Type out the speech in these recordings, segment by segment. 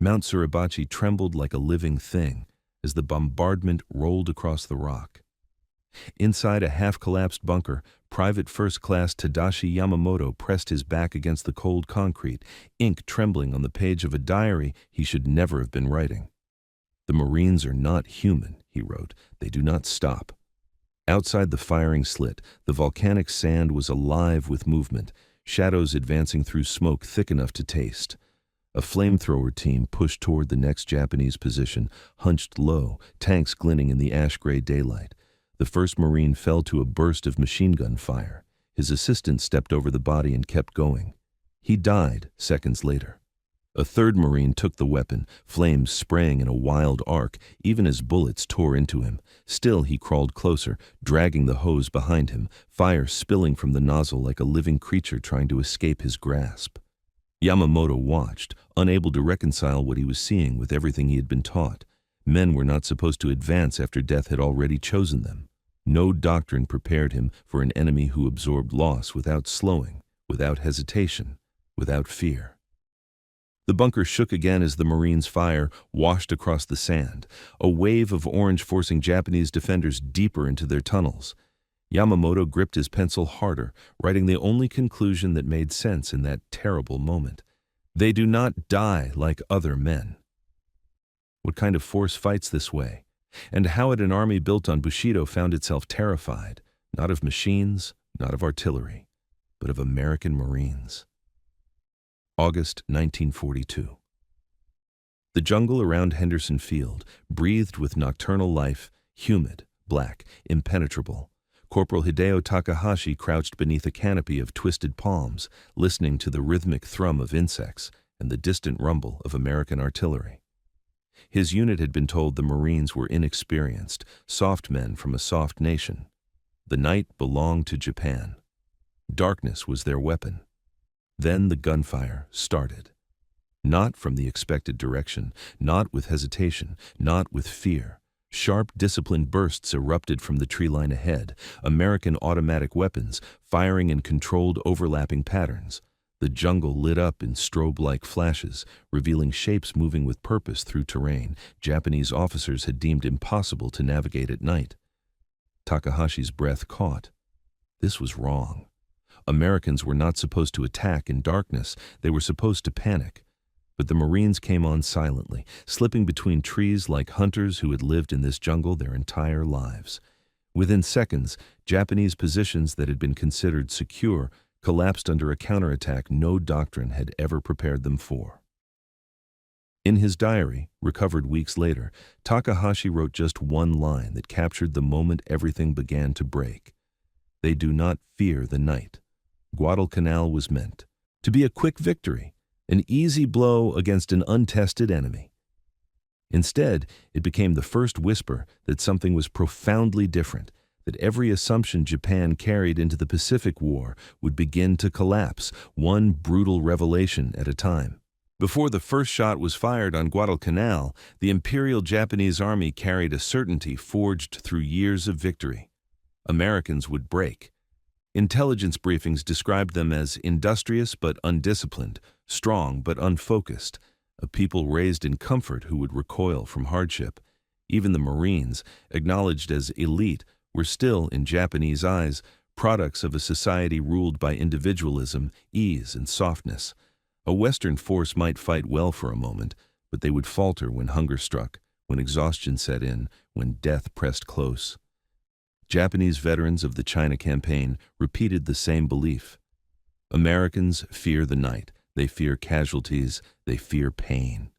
Mount Suribachi trembled like a living thing as the bombardment rolled across the rock. Inside a half-collapsed bunker, Private First Class Tadashi Yamamoto pressed his back against the cold concrete, ink trembling on the page of a diary he should never have been writing. "The Marines are not human," he wrote. "They do not stop." Outside the firing slit, the volcanic sand was alive with movement, shadows advancing through smoke thick enough to taste. A flamethrower team pushed toward the next Japanese position, hunched low, tanks glinting in the ash-gray daylight. The first Marine fell to a burst of machine gun fire. His assistant stepped over the body and kept going. He died seconds later. A third Marine took the weapon, flames spraying in a wild arc, even as bullets tore into him. Still he crawled closer, dragging the hose behind him, fire spilling from the nozzle like a living creature trying to escape his grasp. Yamamoto watched, unable to reconcile what he was seeing with everything he had been taught. Men were not supposed to advance after death had already chosen them. No doctrine prepared him for an enemy who absorbed loss without slowing, without hesitation, without fear. The bunker shook again as the Marines' fire washed across the sand, a wave of orange forcing Japanese defenders deeper into their tunnels. Yamamoto gripped his pencil harder, writing the only conclusion that made sense in that terrible moment. They do not die like other men. What kind of force fights this way? And how had an army built on Bushido found itself terrified, not of machines, not of artillery, but of American Marines? August 1942. The jungle around Henderson Field breathed with nocturnal life, humid, black, impenetrable. Corporal Hideo Takahashi crouched beneath a canopy of twisted palms, listening to the rhythmic thrum of insects and the distant rumble of American artillery. His unit had been told the Marines were inexperienced, soft men from a soft nation. The night belonged to Japan. Darkness was their weapon. Then the gunfire started. Not from the expected direction, not with hesitation, not with fear. Sharp, disciplined bursts erupted from the tree line ahead, American automatic weapons firing in controlled overlapping patterns. The jungle lit up in strobe-like flashes, revealing shapes moving with purpose through terrain Japanese officers had deemed impossible to navigate at night. Takahashi's breath caught. This was wrong. Americans were not supposed to attack in darkness, they were supposed to panic. But the Marines came on silently, slipping between trees like hunters who had lived in this jungle their entire lives. Within seconds, Japanese positions that had been considered secure collapsed under a counterattack no doctrine had ever prepared them for. In his diary, recovered weeks later, Takahashi wrote just one line that captured the moment everything began to break. They do not fear the night. Guadalcanal was meant to be a quick victory, an easy blow against an untested enemy. Instead, it became the first whisper that something was profoundly different, that every assumption Japan carried into the Pacific War would begin to collapse, one brutal revelation at a time. Before the first shot was fired on Guadalcanal, the Imperial Japanese Army carried a certainty forged through years of victory. Americans would break. Intelligence briefings described them as industrious but undisciplined, strong but unfocused, a people raised in comfort who would recoil from hardship. Even the Marines, acknowledged as elite, were still, in Japanese eyes, products of a society ruled by individualism, ease, and softness. A Western force might fight well for a moment, but they would falter when hunger struck, when exhaustion set in, when death pressed close. Japanese veterans of the China campaign repeated the same belief. Americans fear the night, they fear casualties, they fear pain.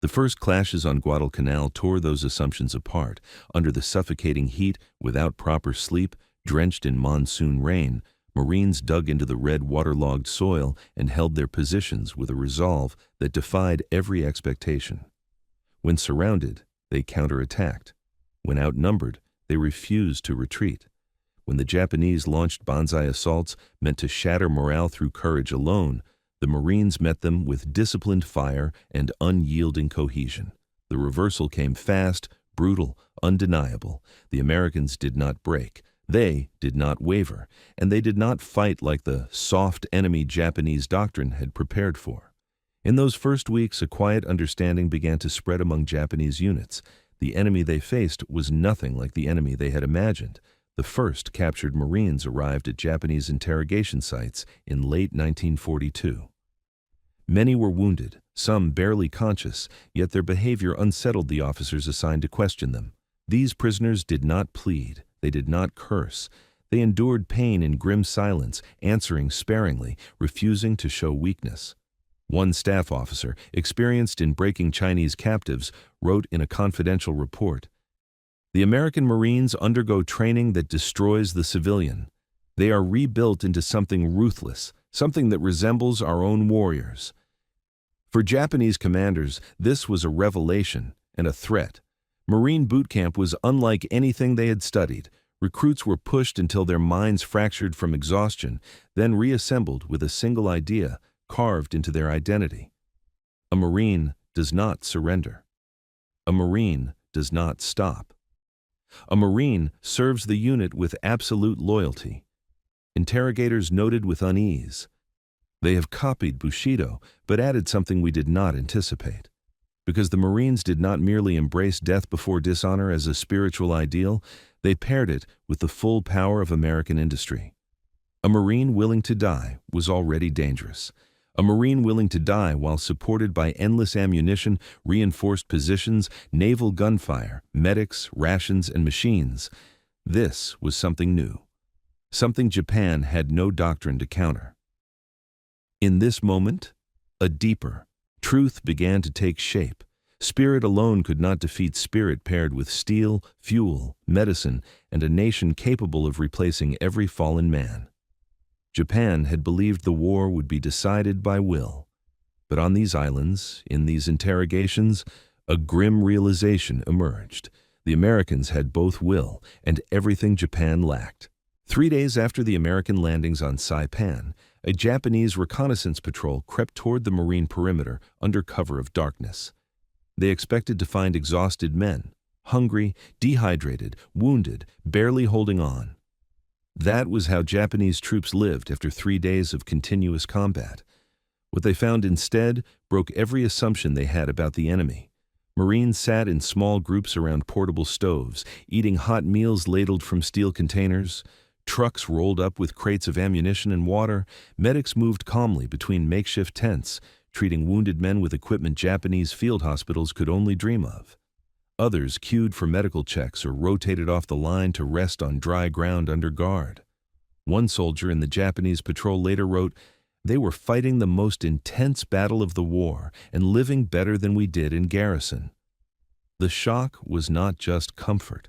The first clashes on Guadalcanal tore those assumptions apart. Under the suffocating heat, without proper sleep, drenched in monsoon rain, Marines dug into the red waterlogged soil and held their positions with a resolve that defied every expectation. When surrounded, they counterattacked. When outnumbered, they refused to retreat. When the Japanese launched banzai assaults meant to shatter morale through courage alone, the Marines met them with disciplined fire and unyielding cohesion. The reversal came fast, brutal, undeniable. The Americans did not break. They did not waver, and they did not fight like the soft enemy Japanese doctrine had prepared for. In those first weeks, a quiet understanding began to spread among Japanese units. The enemy they faced was nothing like the enemy they had imagined. The first captured Marines arrived at Japanese interrogation sites in late 1942. Many were wounded, some barely conscious, yet their behavior unsettled the officers assigned to question them. These prisoners did not plead, they did not curse. They endured pain in grim silence, answering sparingly, refusing to show weakness. One staff officer, experienced in breaking Chinese captives, wrote in a confidential report, "The American Marines undergo training that destroys the civilian. They are rebuilt into something ruthless, something that resembles our own warriors." For Japanese commanders, this was a revelation and a threat. Marine boot camp was unlike anything they had studied. Recruits were pushed until their minds fractured from exhaustion, then reassembled with a single idea carved into their identity. A Marine does not surrender. A Marine does not stop. A Marine serves the unit with absolute loyalty. Interrogators noted with unease, "They have copied Bushido, but added something we did not anticipate." Because the Marines did not merely embrace death before dishonor as a spiritual ideal, they paired it with the full power of American industry. A Marine willing to die was already dangerous. A Marine willing to die while supported by endless ammunition, reinforced positions, naval gunfire, medics, rations, and machines. This was something new. Something Japan had no doctrine to counter. In this moment, a deeper truth began to take shape. Spirit alone could not defeat spirit paired with steel, fuel, medicine, and a nation capable of replacing every fallen man. Japan had believed the war would be decided by will. But on these islands, in these interrogations, a grim realization emerged. The Americans had both will and everything Japan lacked. 3 days after the American landings on Saipan, a Japanese reconnaissance patrol crept toward the marine perimeter under cover of darkness. They expected to find exhausted men, hungry, dehydrated, wounded, barely holding on. That was how Japanese troops lived after 3 days of continuous combat. What they found instead broke every assumption they had about the enemy. Marines sat in small groups around portable stoves, eating hot meals ladled from steel containers. Trucks rolled up with crates of ammunition and water. Medics moved calmly between makeshift tents, treating wounded men with equipment Japanese field hospitals could only dream of. Others queued for medical checks or rotated off the line to rest on dry ground under guard. One soldier in the Japanese patrol later wrote, "They were fighting the most intense battle of the war and living better than we did in garrison." The shock was not just comfort.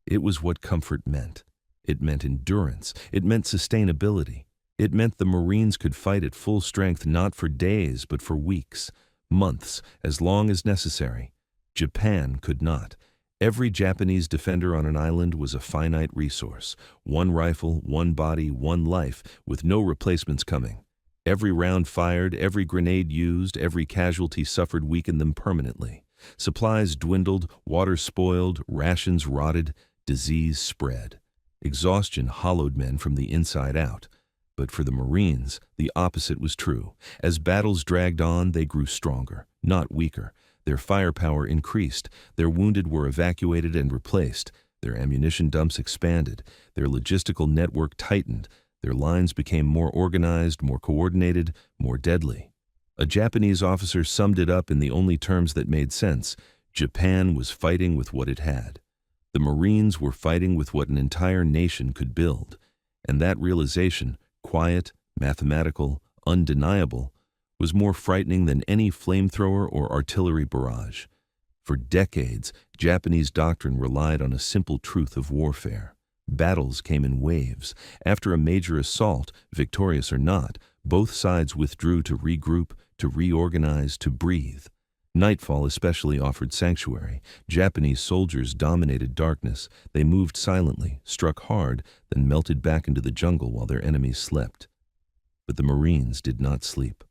It was what comfort meant. It meant endurance. It meant sustainability. It meant the Marines could fight at full strength not for days but for weeks, months, as long as necessary. Japan could not. Every Japanese defender on an island was a finite resource. One rifle, one body, one life, with no replacements coming. Every round fired, every grenade used, every casualty suffered weakened them permanently. Supplies dwindled, water spoiled, rations rotted, disease spread. Exhaustion hollowed men from the inside out. But for the Marines, the opposite was true. As battles dragged on, they grew stronger, not weaker. Their firepower increased, their wounded were evacuated and replaced, their ammunition dumps expanded, their logistical network tightened, their lines became more organized, more coordinated, more deadly. A Japanese officer summed it up in the only terms that made sense. Japan was fighting with what it had. The Marines were fighting with what an entire nation could build. And that realization, quiet, mathematical, undeniable, was more frightening than any flamethrower or artillery barrage. For decades, Japanese doctrine relied on a simple truth of warfare. Battles came in waves. After a major assault, victorious or not, both sides withdrew to regroup, to reorganize, to breathe. Nightfall especially offered sanctuary. Japanese soldiers dominated darkness. They moved silently, struck hard, then melted back into the jungle while their enemies slept. But the Marines did not sleep.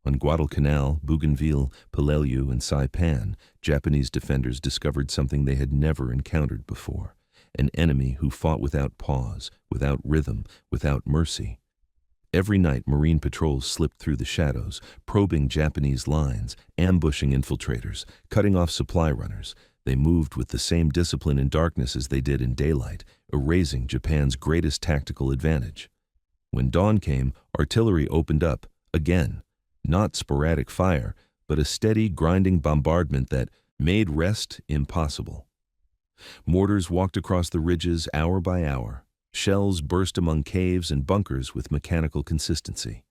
On Guadalcanal, Bougainville, Peleliu, and Saipan, Japanese defenders discovered something they had never encountered before. An enemy who fought without pause, without rhythm, without mercy. Every night, Marine patrols slipped through the shadows, probing Japanese lines, ambushing infiltrators, cutting off supply runners. They moved with the same discipline in darkness as they did in daylight, erasing Japan's greatest tactical advantage. When dawn came, artillery opened up, again. Not sporadic fire, but a steady, grinding bombardment that made rest impossible. Mortars walked across the ridges hour by hour. Shells burst among caves and bunkers with mechanical consistency.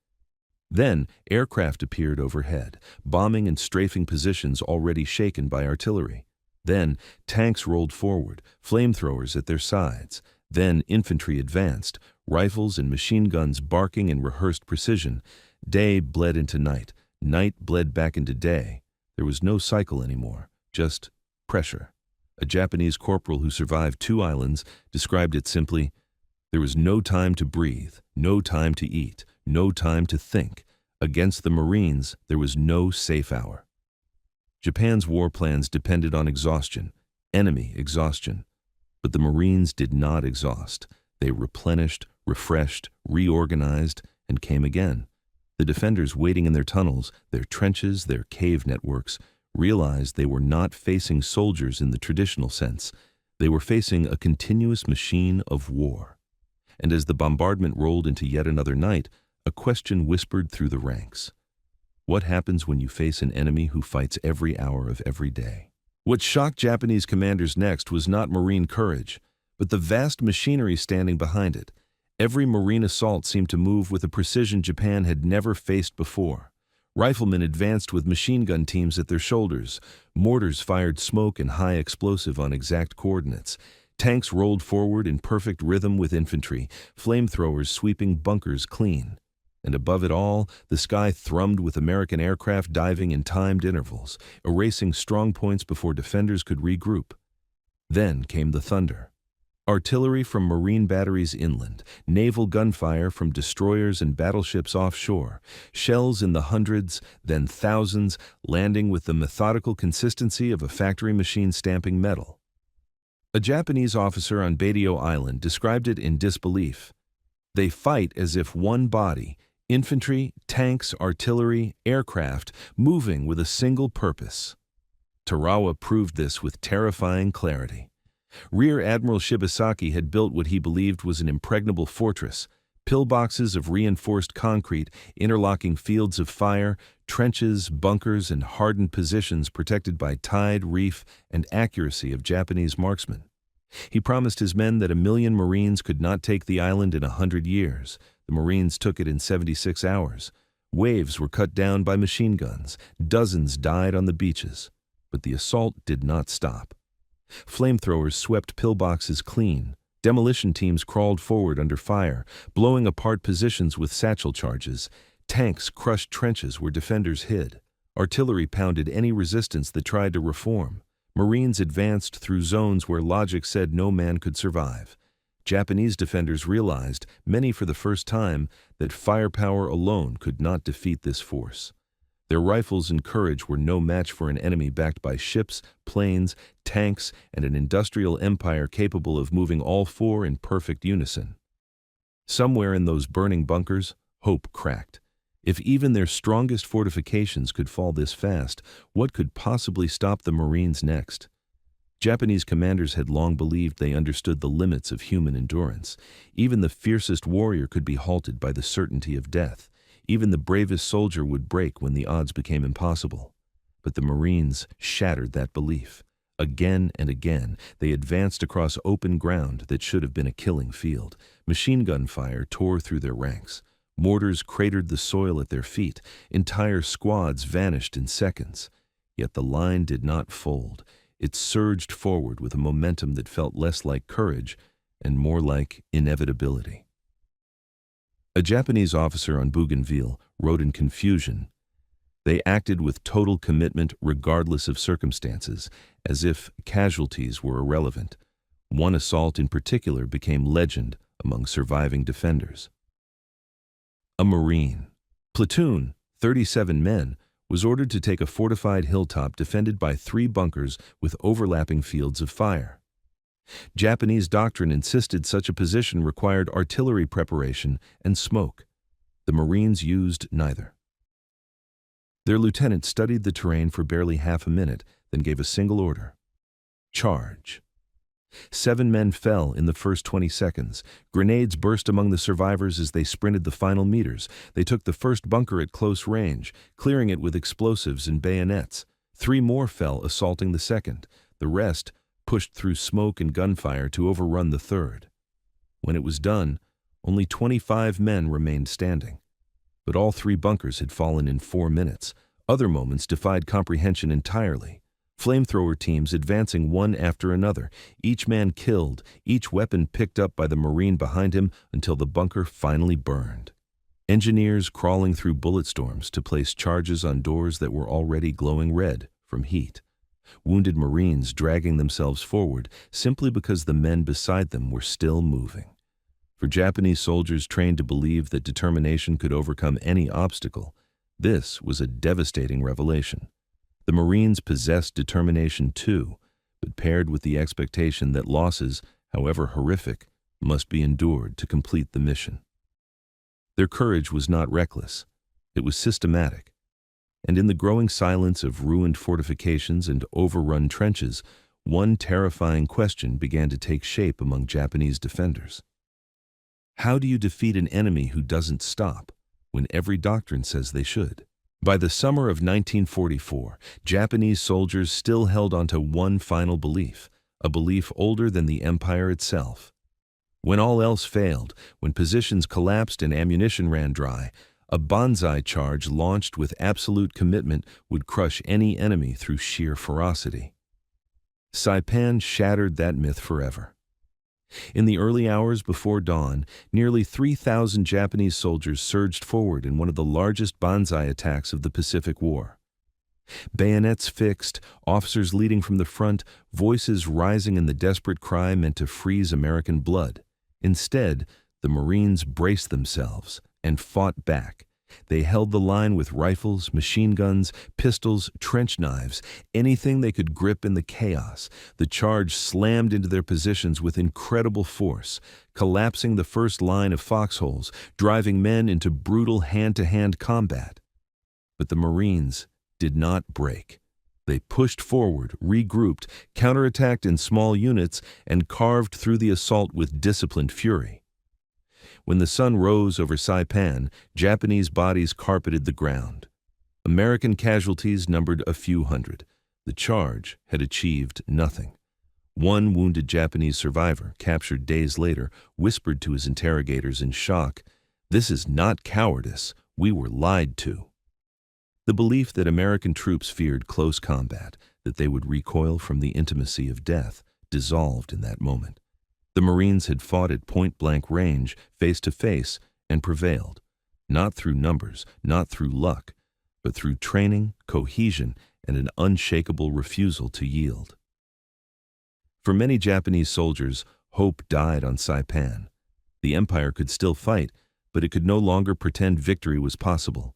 Then, aircraft appeared overhead, bombing and strafing positions already shaken by artillery. Then, tanks rolled forward, flamethrowers at their sides. Then, infantry advanced, rifles and machine guns barking in rehearsed precision. Day bled into night, night bled back into day. There was no cycle anymore, just pressure. A Japanese corporal who survived 2 islands described it simply: there was no time to breathe, no time to eat, no time to think. Against the Marines, there was no safe hour. Japan's war plans depended on exhaustion, enemy exhaustion. But the Marines did not exhaust. They replenished, refreshed, reorganized, and came again. The defenders waiting in their tunnels, their trenches, their cave networks, realized they were not facing soldiers in the traditional sense. They were facing a continuous machine of war. And as the bombardment rolled into yet another night, a question whispered through the ranks. What happens when you face an enemy who fights every hour of every day? What shocked Japanese commanders next was not Marine courage, but the vast machinery standing behind it. Every Marine assault seemed to move with a precision Japan had never faced before. Riflemen advanced with machine gun teams at their shoulders. Mortars fired smoke and high explosive on exact coordinates. Tanks rolled forward in perfect rhythm with infantry, flamethrowers sweeping bunkers clean. And above it all, the sky thrummed with American aircraft diving in timed intervals, erasing strong points before defenders could regroup. Then came the thunder. Artillery from Marine batteries inland, naval gunfire from destroyers and battleships offshore, shells in the hundreds, then thousands, landing with the methodical consistency of a factory machine stamping metal. A Japanese officer on Badio Island described it in disbelief. They fight as if one body, infantry, tanks, artillery, aircraft, moving with a single purpose. Tarawa proved this with terrifying clarity. Rear Admiral Shibasaki had built what he believed was an impregnable fortress, pillboxes of reinforced concrete, interlocking fields of fire, trenches, bunkers, and hardened positions protected by tide, reef, and accuracy of Japanese marksmen. He promised his men that 1,000,000 Marines could not take the island in 100 years. The Marines took it in 76 hours. Waves were cut down by machine guns. Dozens died on the beaches. But the assault did not stop. Flamethrowers swept pillboxes clean. Demolition teams crawled forward under fire, blowing apart positions with satchel charges. Tanks crushed trenches where defenders hid. Artillery pounded any resistance that tried to reform. Marines advanced through zones where logic said no man could survive. Japanese defenders realized, many for the first time, that firepower alone could not defeat this force. Their rifles and courage were no match for an enemy backed by ships, planes, tanks, and an industrial empire capable of moving all 4 in perfect unison. Somewhere in those burning bunkers, hope cracked. If even their strongest fortifications could fall this fast, what could possibly stop the Marines next? Japanese commanders had long believed they understood the limits of human endurance. Even the fiercest warrior could be halted by the certainty of death. Even the bravest soldier would break when the odds became impossible. But the Marines shattered that belief. Again and again, they advanced across open ground that should have been a killing field. Machine gun fire tore through their ranks. Mortars cratered the soil at their feet. Entire squads vanished in seconds. Yet the line did not fold. It surged forward with a momentum that felt less like courage and more like inevitability. A Japanese officer on Bougainville wrote in confusion, "They acted with total commitment regardless of circumstances, as if casualties were irrelevant. One assault in particular became legend among surviving defenders." A Marine. Platoon, 37 men, was ordered to take a fortified hilltop defended by 3 bunkers with overlapping fields of fire. Japanese doctrine insisted such a position required artillery preparation and smoke. The Marines used neither. Their lieutenant studied the terrain for barely half a minute, then gave a single order: charge. 7 men fell in the first 20 seconds. Grenades burst among the survivors as they sprinted the final meters. They took the first bunker at close range, clearing it with explosives and bayonets. 3 more fell, assaulting the second. The rest pushed through smoke and gunfire to overrun the third. When it was done, only 25 men remained standing. But all 3 bunkers had fallen in 4 minutes. Other moments defied comprehension entirely. Flamethrower teams advancing one after another, each man killed, each weapon picked up by the Marine behind him until the bunker finally burned. Engineers crawling through bullet storms to place charges on doors that were already glowing red from heat. Wounded Marines dragging themselves forward simply because the men beside them were still moving. For Japanese soldiers trained to believe that determination could overcome any obstacle, this was a devastating revelation. The Marines possessed determination too, but paired with the expectation that losses, however horrific, must be endured to complete the mission. Their courage was not reckless. It was systematic. And in the growing silence of ruined fortifications and overrun trenches, one terrifying question began to take shape among Japanese defenders. How do you defeat an enemy who doesn't stop when every doctrine says they should? By the summer of 1944, Japanese soldiers still held onto one final belief, a belief older than the empire itself. When all else failed, when positions collapsed and ammunition ran dry, a banzai charge launched with absolute commitment would crush any enemy through sheer ferocity. Saipan shattered that myth forever. In the early hours before dawn, nearly 3,000 Japanese soldiers surged forward in one of the largest banzai attacks of the Pacific War. Bayonets fixed, officers leading from the front, voices rising in the desperate cry meant to freeze American blood. Instead, the Marines braced themselves and fought back. They held the line with rifles, machine guns, pistols, trench knives, anything they could grip in the chaos. The charge slammed into their positions with incredible force, collapsing the first line of foxholes, driving men into brutal hand-to-hand combat. But the Marines did not break. They pushed forward, regrouped, counterattacked in small units, and carved through the assault with disciplined fury. When the sun rose over Saipan, Japanese bodies carpeted the ground. American casualties numbered a few hundred. The charge had achieved nothing. One wounded Japanese survivor, captured days later, whispered to his interrogators in shock, "This is not cowardice. We were lied to." The belief that American troops feared close combat, that they would recoil from the intimacy of death, dissolved in that moment. The Marines had fought at point-blank range, face-to-face, and prevailed, not through numbers, not through luck, but through training, cohesion, and an unshakable refusal to yield. For many Japanese soldiers, hope died on Saipan. The empire could still fight, but it could no longer pretend victory was possible.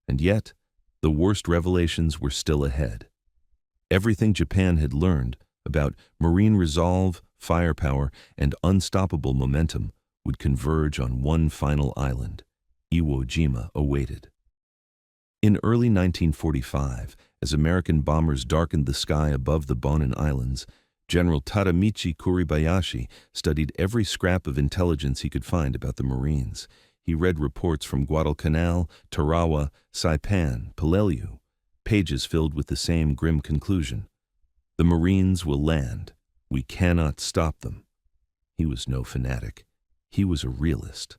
And yet, the worst revelations were still ahead. Everything Japan had learned about Marine resolve, firepower, and unstoppable momentum would converge on one final island. Iwo Jima awaited. In early 1945, as American bombers darkened the sky above the Bonin Islands, General Tadamichi Kuribayashi studied every scrap of intelligence he could find about the Marines. He read reports from Guadalcanal, Tarawa, Saipan, Peleliu, pages filled with the same grim conclusion. The Marines will land. We cannot stop them. He was no fanatic. He was a realist.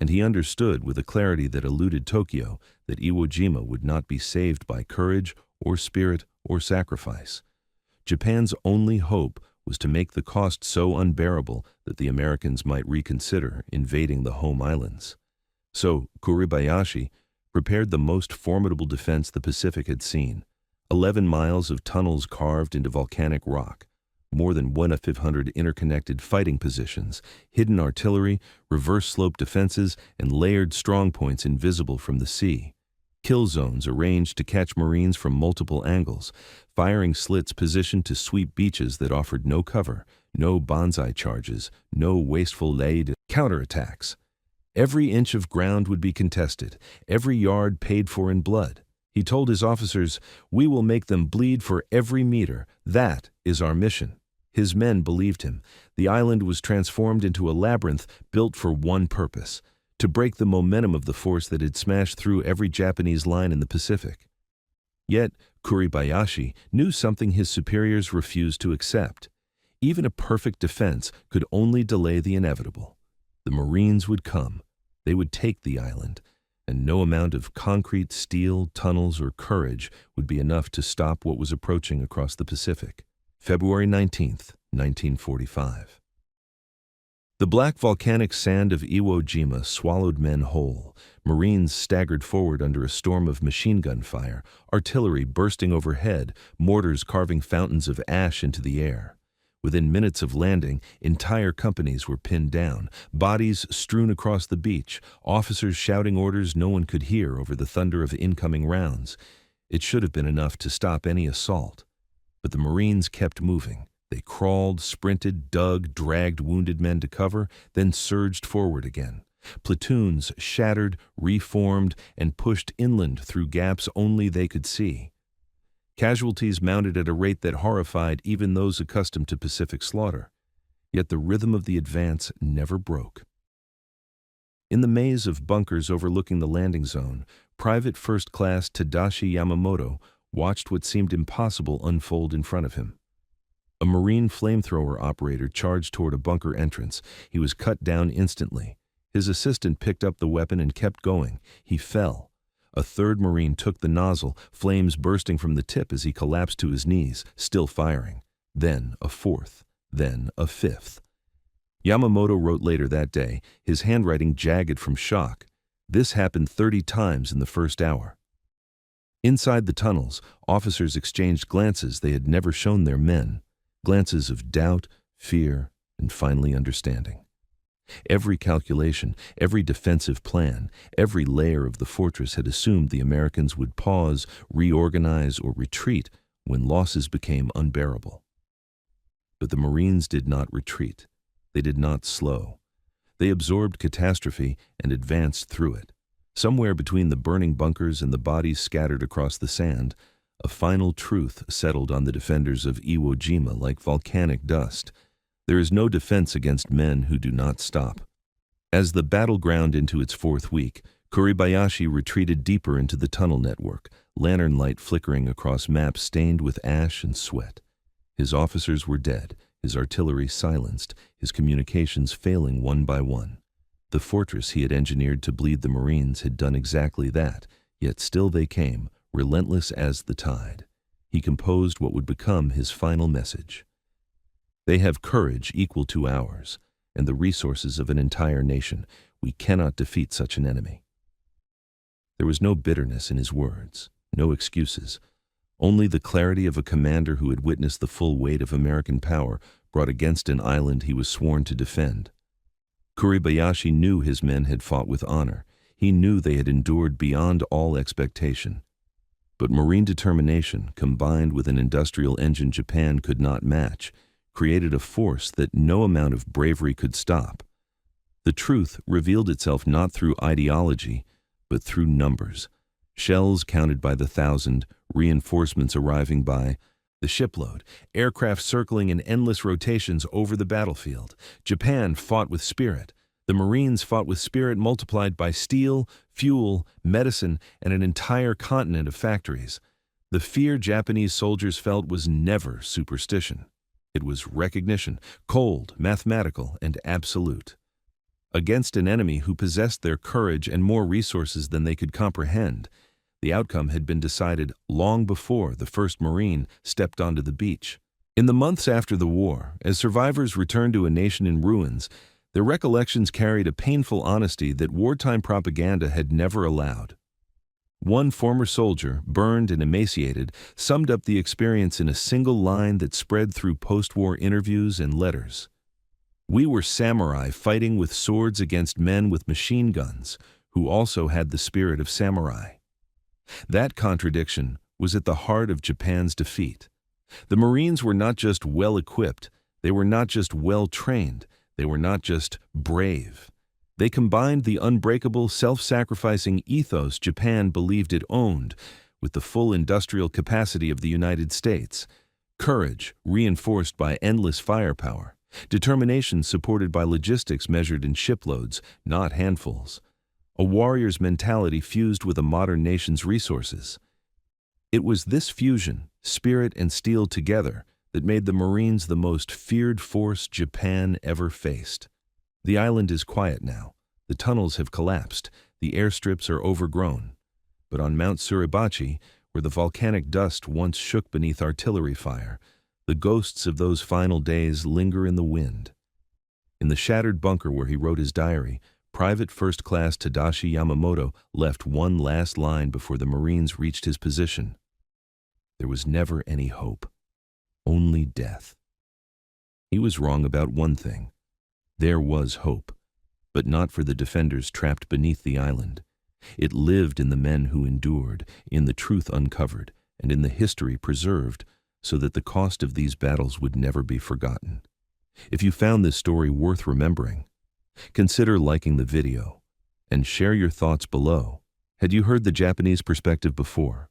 And he understood with a clarity that eluded Tokyo that Iwo Jima would not be saved by courage or spirit or sacrifice. Japan's only hope was to make the cost so unbearable that the Americans might reconsider invading the home islands. So Kuribayashi prepared the most formidable defense the Pacific had seen: 11 miles of tunnels carved into volcanic rock, more than 1,500 interconnected fighting positions, hidden artillery, reverse-slope defenses, and layered strongpoints invisible from the sea. Kill zones arranged to catch Marines from multiple angles, firing slits positioned to sweep beaches that offered no cover, no banzai charges, no wasteful laid counterattacks. Every inch of ground would be contested, every yard paid for in blood. He told his officers, "We will make them bleed for every meter. That is our mission." His men believed him. The island was transformed into a labyrinth built for one purpose: to break the momentum of the force that had smashed through every Japanese line in the Pacific. Yet, Kuribayashi knew something his superiors refused to accept. Even a perfect defense could only delay the inevitable. The Marines would come. They would take the island, and no amount of concrete, steel, tunnels, or courage would be enough to stop what was approaching across the Pacific. February 19th, 1945. The black volcanic sand of Iwo Jima swallowed men whole. Marines staggered forward under a storm of machine gun fire, artillery bursting overhead, mortars carving fountains of ash into the air. Within minutes of landing, entire companies were pinned down, bodies strewn across the beach, officers shouting orders no one could hear over the thunder of incoming rounds. It should have been enough to stop any assault. But the Marines kept moving. They crawled, sprinted, dug, dragged wounded men to cover, then surged forward again. Platoons shattered, reformed, and pushed inland through gaps only they could see. Casualties mounted at a rate that horrified even those accustomed to Pacific slaughter. Yet the rhythm of the advance never broke. In the maze of bunkers overlooking the landing zone, Private First Class Tadashi Yamamoto watched what seemed impossible unfold in front of him. A Marine flamethrower operator charged toward a bunker entrance. He was cut down instantly. His assistant picked up the weapon and kept going. He fell. A third Marine took the nozzle, flames bursting from the tip as he collapsed to his knees, still firing. Then a fourth, then a fifth. Yamamoto wrote later that day, his handwriting jagged from shock. This happened 30 times in the first hour. Inside the tunnels, officers exchanged glances they had never shown their men, glances of doubt, fear, and finally understanding. Every calculation, every defensive plan, every layer of the fortress had assumed the Americans would pause, reorganize, or retreat when losses became unbearable. But the Marines did not retreat. They did not slow. They absorbed catastrophe and advanced through it. Somewhere between the burning bunkers and the bodies scattered across the sand, a final truth settled on the defenders of Iwo Jima like volcanic dust. There is no defense against men who do not stop. As the battle ground into its fourth week, Kuribayashi retreated deeper into the tunnel network, lantern light flickering across maps stained with ash and sweat. His officers were dead, his artillery silenced, his communications failing one by one. The fortress he had engineered to bleed the Marines had done exactly that, yet still they came, relentless as the tide. He composed what would become his final message. They have courage equal to ours, and the resources of an entire nation. We cannot defeat such an enemy. There was no bitterness in his words, no excuses, only the clarity of a commander who had witnessed the full weight of American power brought against an island he was sworn to defend. Kuribayashi knew his men had fought with honor. He knew they had endured beyond all expectation. But Marine determination, combined with an industrial engine Japan could not match, created a force that no amount of bravery could stop. The truth revealed itself not through ideology, but through numbers. Shells counted by the thousand, reinforcements arriving by the shipload, aircraft circling in endless rotations over the battlefield. Japan fought with spirit. The Marines fought with spirit multiplied by steel, fuel, medicine, and an entire continent of factories. The fear Japanese soldiers felt was never superstition. It was recognition, cold, mathematical, and absolute. Against an enemy who possessed their courage and more resources than they could comprehend, the outcome had been decided long before the first Marine stepped onto the beach. In the months after the war, as survivors returned to a nation in ruins, their recollections carried a painful honesty that wartime propaganda had never allowed. One former soldier, burned and emaciated, summed up the experience in a single line that spread through post-war interviews and letters. "We were samurai fighting with swords against men with machine guns, who also had the spirit of samurai." That contradiction was at the heart of Japan's defeat. The Marines were not just well-equipped, they were not just well-trained, they were not just brave. They combined the unbreakable, self-sacrificing ethos Japan believed it owned with the full industrial capacity of the United States. Courage, reinforced by endless firepower. Determination supported by logistics measured in shiploads, not handfuls. A warrior's mentality fused with a modern nation's resources. It was this fusion, spirit and steel together, that made the Marines the most feared force Japan ever faced. The island is quiet now. The tunnels have collapsed. The airstrips are overgrown. But on Mount Suribachi, where the volcanic dust once shook beneath artillery fire, the ghosts of those final days linger in the wind. In the shattered bunker where he wrote his diary, Private First Class Tadashi Yamamoto left one last line before the Marines reached his position. There was never any hope, only death. He was wrong about one thing. There was hope, but not for the defenders trapped beneath the island. It lived in the men who endured, in the truth uncovered, and in the history preserved, so that the cost of these battles would never be forgotten. If you found this story worth remembering, consider liking the video and share your thoughts below. Had you heard the Japanese perspective before?